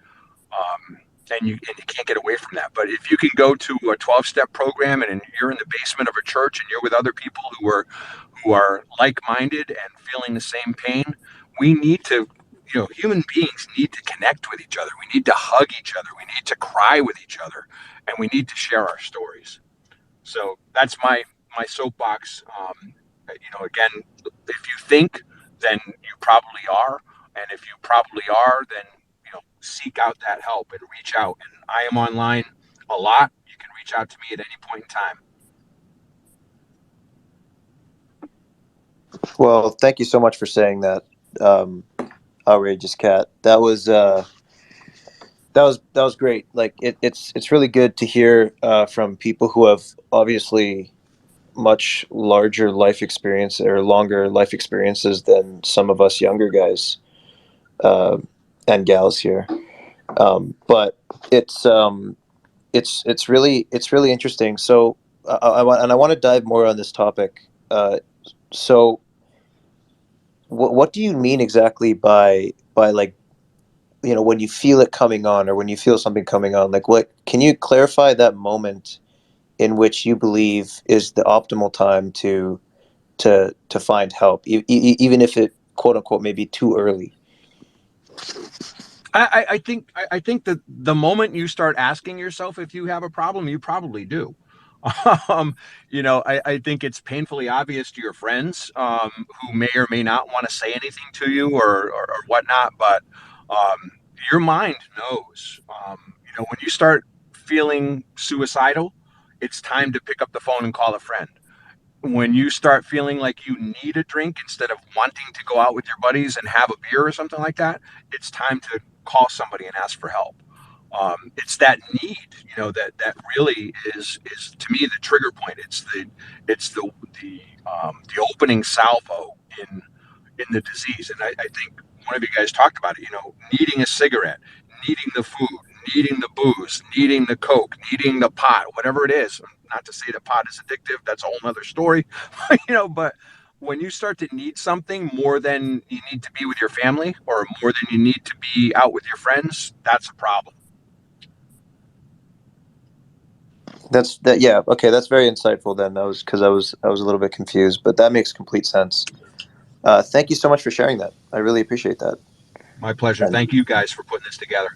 And you can't get away from that. But if you can go to a 12-step program and you're in the basement of a church and you're with other people who are like-minded and feeling the same pain, we need to, human beings need to connect with each other. We need to hug each other. We need to cry with each other, and we need to share our stories. So that's my soapbox. Again, if you think, then you probably are, and if you probably are, then seek out that help and reach out. And I am online a lot. You can reach out to me at any point in time. Well, thank you so much for saying that, outrageous cat. That was great. Like it's really good to hear from people who have obviously much larger life experience or longer life experiences than some of us younger guys uh, and gals here. But it's really interesting. So I want to dive more on this topic. So what do you mean exactly by like, when you feel it coming on, or when you feel something coming on? Like, what can you clarify that moment in which you believe is the optimal time to find help, even if it, quote unquote, may be too early? I think that the moment you start asking yourself if you have a problem, you probably do. I think it's painfully obvious to your friends, who may or may not want to say anything to you or whatnot, but your mind knows. When you start feeling suicidal, it's time to pick up the phone and call a friend. When you start feeling like you need a drink instead of wanting to go out with your buddies and have a beer or something like that, it's time to call somebody and ask for help. It's that need, that really is to me the trigger point. It's the opening salvo in the disease. And I think one of you guys talked about it. Needing a cigarette, needing the food, needing the booze, needing the coke, needing the pot, whatever it is. Not to say that pot is addictive, that's a whole nother story. But when you start to need something more than you need to be with your family, or more than you need to be out with your friends, that's a problem. Yeah, okay, that's very insightful. Then that was because I was a little bit confused, but that makes complete sense. Thank you so much for sharing that. I really appreciate that. My pleasure. And Thank you guys for putting this together.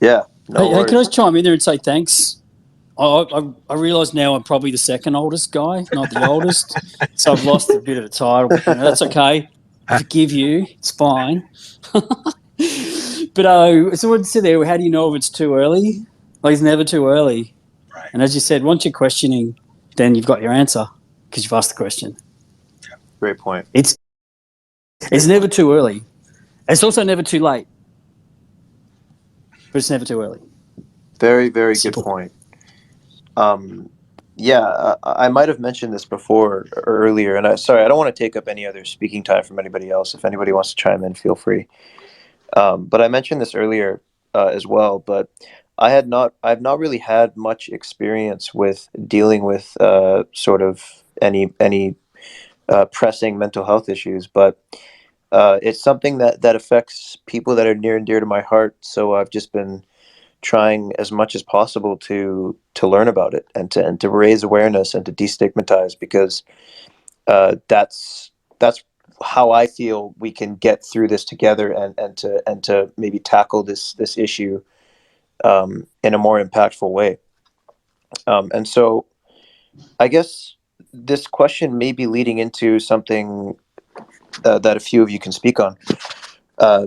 yeah, no Hey, can I worries. just chime in there and say thanks? I realise now I'm probably the second oldest guy, not the oldest. So I've lost a bit of the title. That's okay. I forgive you. It's fine. But someone said there, how do you know if it's too early? Like, it's never too early. Right. And as you said, once you're questioning, then you've got your answer because you've asked the question. Great point. It's never too early. It's also never too late. But it's never too early. Very, very good Simple. point. Yeah, I might have mentioned this before or earlier, and sorry, I don't want to take up any other speaking time from anybody else. If anybody wants to chime in, feel free. But I mentioned this earlier as well. But I've not really had much experience with dealing with sort of any pressing mental health issues. But it's something that affects people that are near and dear to my heart. So I've just been trying as much as possible to learn about it, and to raise awareness and to destigmatize, because that's how I feel we can get through this together, and to maybe tackle this issue in a more impactful way. And so I guess this question may be leading into something that a few of you can speak on. Uh,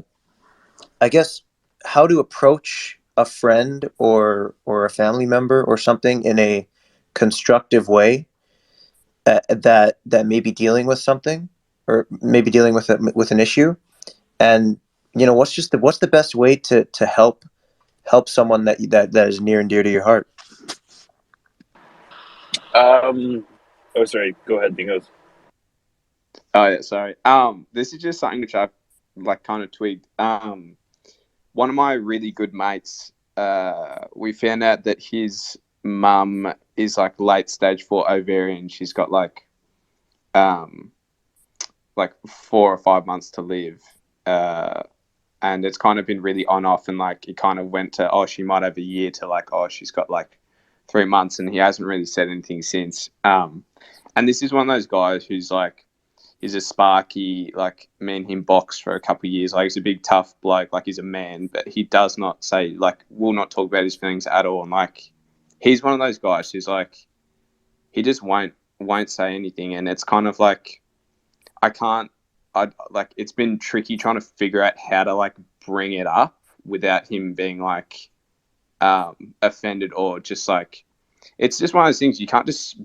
I guess how to approach a friend or a family member or something in a constructive way, that may be dealing with something, or maybe dealing with an issue. And what's the best way to help someone that is near and dear to your heart? Oh, sorry. Go ahead, Dingos. Oh yeah, sorry. This is just something which I've like kind of tweaked. One of my really good mates, we found out that his mum is like late stage 4 ovarian. She's got um, like 4 or 5 months to live. And it's kind of been really on off, and like it kind of went to, oh, she might have a year, to like, oh, she's got like 3 months, and he hasn't really said anything since. And this is one of those guys who's like, he's a sparky, like me and him boxed for a couple of years. Like he's a big tough bloke, like he's a man, but he does not say, like, will not talk about his feelings at all. And like, he's one of those guys who's like, he just won't say anything. And it's kind of like, I like, it's been tricky trying to figure out how to like bring it up without him being like offended or just like, it's just one of those things you can't just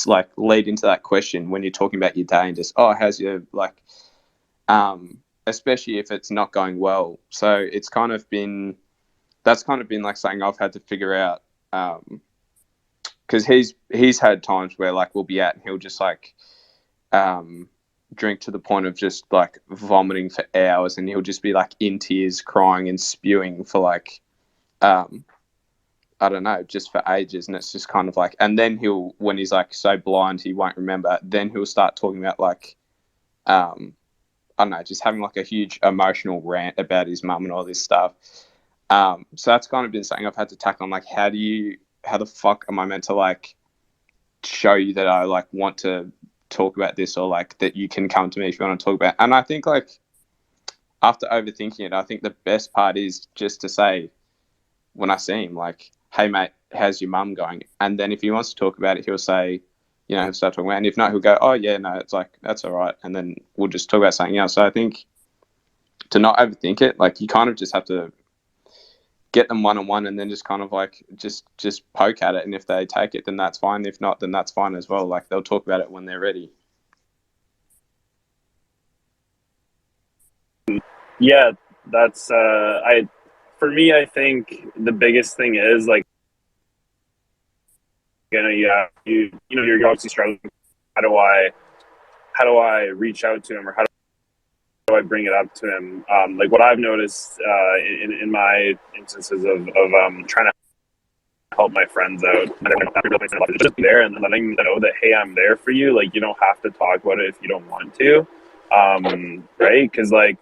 like lead into that question when you're talking about your day and just, oh, how's your like, especially if it's not going well. So it's kind of been, that's kind of been like something I've had to figure out. Because he's had times where like we'll be out and he'll just like drink to the point of just like vomiting for hours, and he'll just be like in tears, crying and spewing for like I don't know, just for ages. And it's just kind of like, and then he'll, when he's like so blind he won't remember, then he'll start talking about like I don't know, just having like a huge emotional rant about his mum and all this stuff. So that's kind of been something I've had to tackle. I'm like, how the fuck am I meant to like show you that I like want to talk about this, or like that you can come to me if you want to talk about it? And I think like after overthinking it, I think the best part is just to say when I see him, like, hey mate, how's your mum going? And then if he wants to talk about it, he'll say, you know, he'll start talking about it. And if not, he'll go, oh yeah, no, it's like, that's all right. And then we'll just talk about something else. So I think to not overthink it, like you kind of just have to get them one-on-one and then just kind of like just poke at it. And if they take it, then that's fine. If not, then that's fine as well. Like they'll talk about it when they're ready. Yeah, that's for me, I think the biggest thing is like, you know, you know, you're obviously struggling. How do I reach out to him, or how do I bring it up to him? Like what I've noticed in my instances of trying to help my friends out, just be there and letting them know that, hey, I'm there for you. Like you don't have to talk about it if you don't want to, right? Because like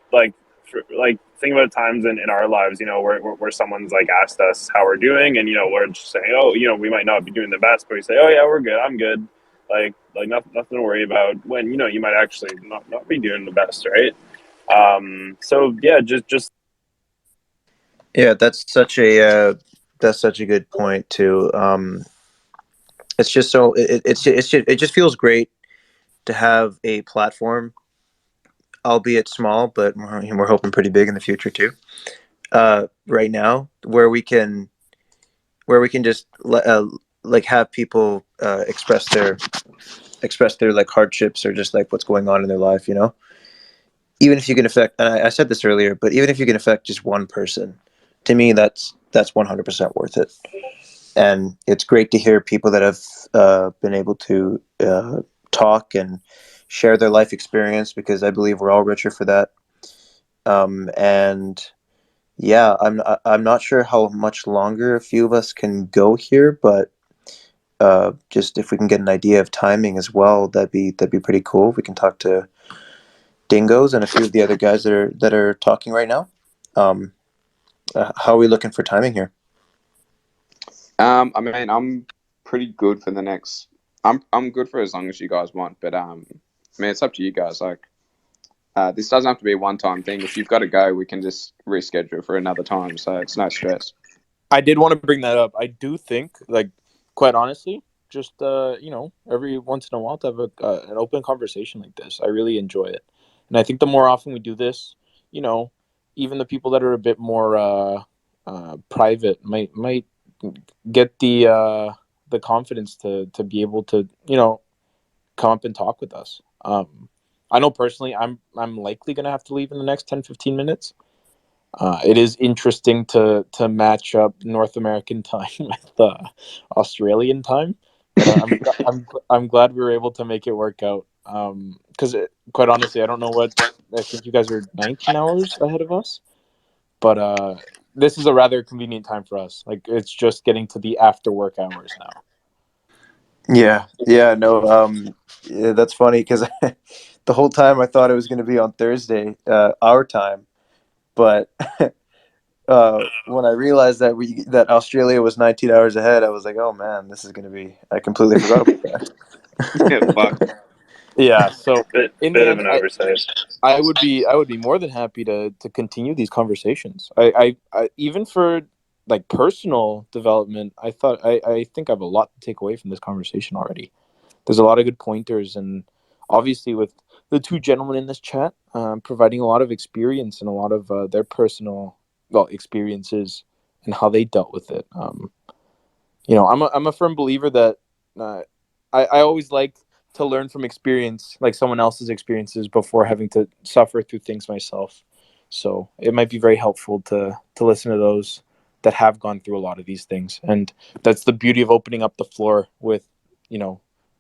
think about times in our lives, you know, where someone's like asked us how we're doing, and you know, we're just saying, oh, you know, we might not be doing the best, but we say, oh yeah, we're good, I'm good, like nothing to worry about, when you know you might actually not be doing the best, right? So yeah, just Yeah, that's such a good point too. It's just so it just feels great to have a platform, albeit small, but we're hoping pretty big in the future too. Right now, where we can just like have people express their like hardships, or just like what's going on in their life, you know. Even if you can affect, and I said this earlier, but even if you can affect just one person, to me that's 100% worth it. And it's great to hear people that have been able to talk and share their life experience, because I believe we're all richer for that. And yeah, I'm not sure how much longer a few of us can go here, but just if we can get an idea of timing as well, that'd be pretty cool. We can talk to Dingos and a few of the other guys that are talking right now. How are we looking for timing here? I mean, I'm pretty good for the next. I'm good for as long as you guys want, but I mean, it's up to you guys. Like, this doesn't have to be a one-time thing. If you've got to go, we can just reschedule for another time. So it's no stress. I did want to bring that up. I do think, like, quite honestly, just you know, every once in a while to have an open conversation like this. I really enjoy it, and I think the more often we do this, you know, even the people that are a bit more private might get the confidence to be able to, you know, come up and talk with us. I know personally, I'm likely gonna have to leave in the next 10-15 minutes. It is interesting to match up North American time with Australian time, but I'm glad we were able to make it work out. Because quite honestly, I don't know what, I think you guys are 19 hours ahead of us, but this is a rather convenient time for us. Like it's just getting to the after work hours now. Yeah, no, yeah, that's funny because the whole time I thought it was going to be on Thursday, our time, but when I realized that Australia was 19 hours ahead, I was like, oh man, this is going to be. I completely forgot about that. Yeah, fuck. Yeah. So in the bit of end, an oversight. I would be more than happy to continue these conversations. I even for like personal development, I think I have a lot to take away from this conversation already. There's a lot of good pointers, and obviously with the two gentlemen in this chat providing a lot of experience and a lot of their personal experiences and how they dealt with it. I'm a firm believer that I always like to learn from experience, like someone else's experiences, before having to suffer through things myself. So it might be very helpful to listen to those that have gone through a lot of these things, and that's the beauty of opening up the floor with,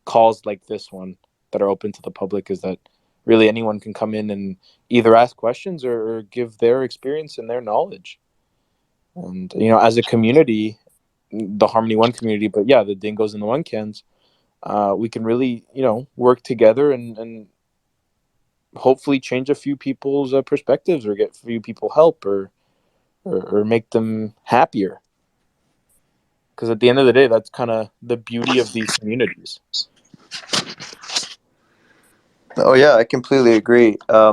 calls like this one that are open to the public, is that really anyone can come in and either ask questions or give their experience and their knowledge. And as a community, the Harmony One community, but yeah, the Dingos and the OneCans, we can really, work together and hopefully change a few people's perspectives, or get a few people help, or make them happier. Because at the end of the day, that's kind of the beauty of these communities. Oh yeah, I completely agree. I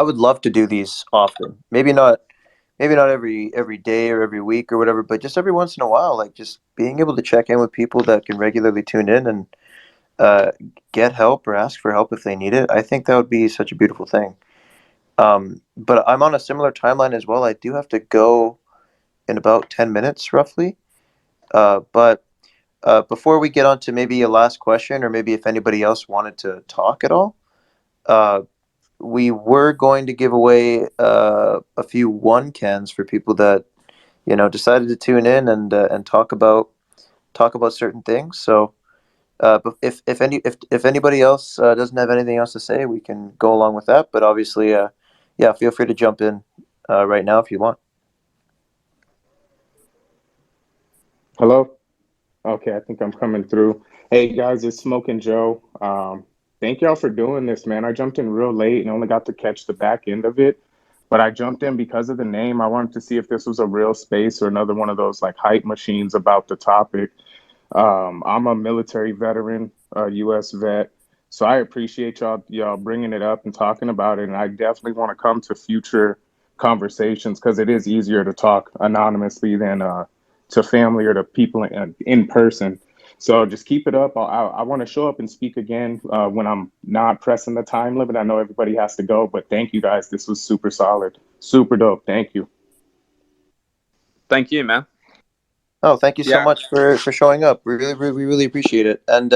would love to do these often. Maybe not every day or every week or whatever, but just every once in a while, like just being able to check in with people that can regularly tune in and uh, get help or ask for help if they need it. I think that would be such a beautiful thing. But I'm on a similar timeline as well. I do have to go in about 10 minutes roughly. But before we get on to maybe a last question, or maybe if anybody else wanted to talk at all, uh, we were going to give away a few OneCans for people that decided to tune in and talk about certain things. So but if anybody else doesn't have anything else to say, we can go along with that. But obviously, yeah, feel free to jump in right now if you want. Hello? Okay, I think I'm coming through. Hey guys, it's Smoking Joe. Thank y'all for doing this, man. I jumped in real late and only got to catch the back end of it, but I jumped in because of the name. I wanted to see if this was a real space or another one of those like hype machines about the topic. I'm a military veteran, a U.S. vet, so I appreciate y'all bringing it up and talking about it. And I definitely want to come to future conversations because it is easier to talk anonymously than to family or to people in person. So just keep it up. I want to show up and speak again when I'm not pressing the time limit. I know everybody has to go, but thank you guys. This was super solid, super dope. Thank you. Thank you, man. Oh, thank you so Yeah. much for showing up. We really appreciate it. And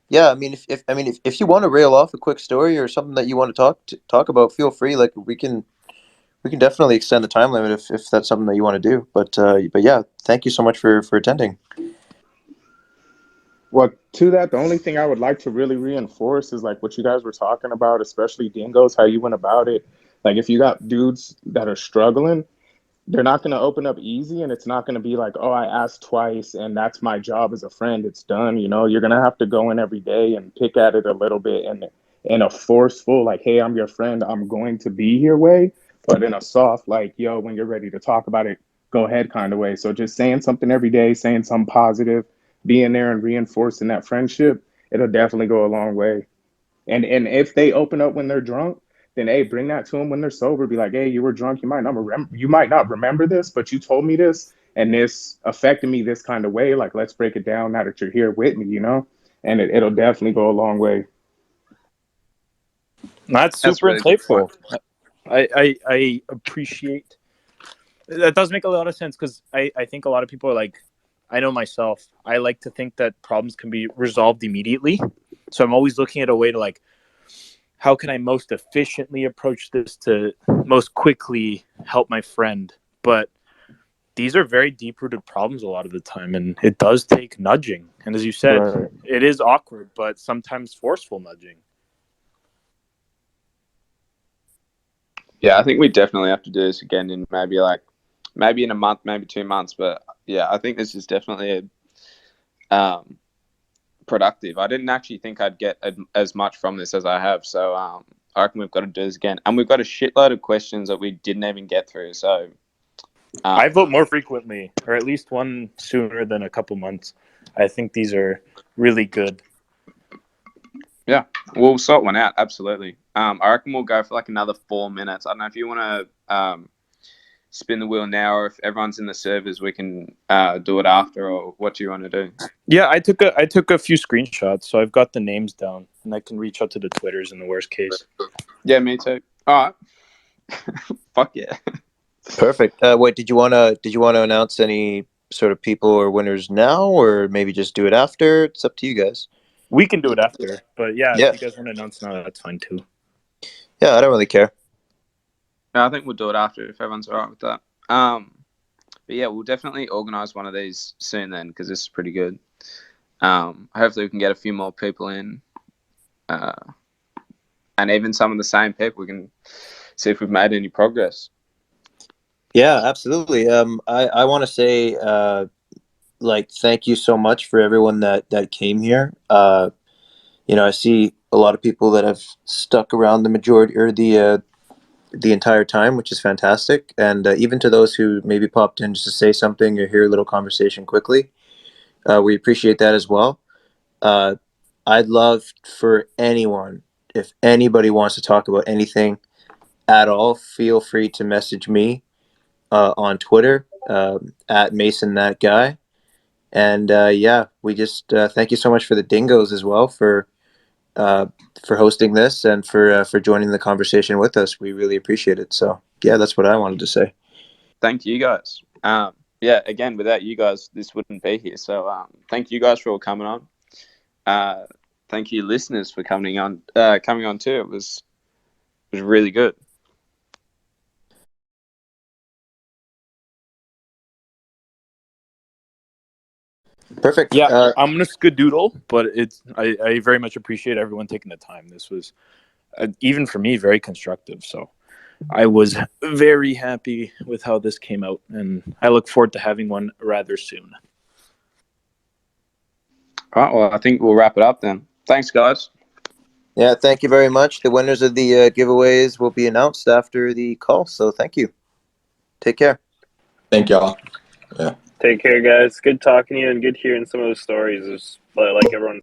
yeah, I mean, if you want to rail off a quick story or something that you want to talk about, feel free. Like we can definitely extend the time limit if that's something that you want to do. But yeah, thank you so much for attending. Well, to that, the only thing I would like to really reinforce is like what you guys were talking about, especially Dingoes, how you went about it. Like if you got dudes that are struggling, they're not going to open up easy, and it's not going to be like, oh, I asked twice and that's my job as a friend, it's done. You're going to have to go in every day and pick at it a little bit, and in a forceful like, hey, I'm your friend, I'm going to be here way, but in a soft like, yo, when you're ready to talk about it, go ahead kind of way. So just saying something every day, saying something positive, being there and reinforcing that friendship, it'll definitely go a long way. And if they open up when they're drunk, then hey, bring that to them when they're sober. Be like, hey, you were drunk. You might not remember this, but you told me this, and this affected me this kind of way. Like, let's break it down now that you're here with me. And it'll definitely go a long way. That's That's super really good point. insightful. I appreciate that. Does make a lot of sense, because I think a lot of people are like, I know myself, I like to think that problems can be resolved immediately. So I'm always looking at a way to like, how can I most efficiently approach this to most quickly help my friend? But these are very deep rooted problems a lot of the time, and it does take nudging. And as you said, Right. it is awkward, but sometimes forceful nudging. Yeah, I think we definitely have to do this again in maybe in a month, maybe 2 months. But yeah, I think this is definitely productive. I didn't actually think I'd get as much from this as I have. So I reckon we've got to do this again. And we've got a shitload of questions that we didn't even get through. So I vote more frequently, or at least one sooner than a couple months. I think these are really good. yeah, we'll sort one out. Absolutely. I reckon we'll go for like another 4 minutes. I don't know if you want to spin the wheel now, or if everyone's in the servers, we can do it after, or what do you want to do? Yeah, I took a few screenshots, so I've got the names down, and I can reach out to the Twitters in the worst case. Yeah, me too. All right. fuck yeah. Perfect. Wait, did you wanna announce any sort of people or winners now, or maybe just do it after? It's up to you guys. We can do it after, but yeah, Yeah. if you guys want to announce now, that's fine too. Yeah, I don't really care. I think we'll do it after if everyone's all right with that. But yeah, we'll definitely organise one of these soon then, because this is pretty good. Hopefully we can get a few more people in, and even some of the same people. We can see if we've made any progress. Yeah, absolutely. I want to say, thank you so much for everyone that came here. I see a lot of people that have stuck around the majority or the entire time, which is fantastic. And even to those who maybe popped in just to say something or hear a little conversation quickly, we appreciate that as well. I'd love for anyone, if anybody wants to talk about anything at all, feel free to message me on Twitter at Mason That Guy. And we just thank you so much for the Dingos as well for hosting this and for joining the conversation with us. We really appreciate it. So yeah, that's what I wanted to say. Thank you guys. Again, without you guys, this wouldn't be here. So thank you guys for all coming on. Thank you, listeners, for coming on too. It was really good. Perfect. Yeah, I'm gonna skedoodle, but I very much appreciate everyone taking the time. This was even for me very constructive. So I was very happy with how this came out, and I look forward to having one rather soon. All right, well, I think we'll wrap it up then. Thanks, guys. Yeah, thank you very much. The winners of the giveaways will be announced after the call. So thank you. Take care. Thank y'all. Yeah. Take care, guys. Good talking to you and good hearing some of those stories. It's like everyone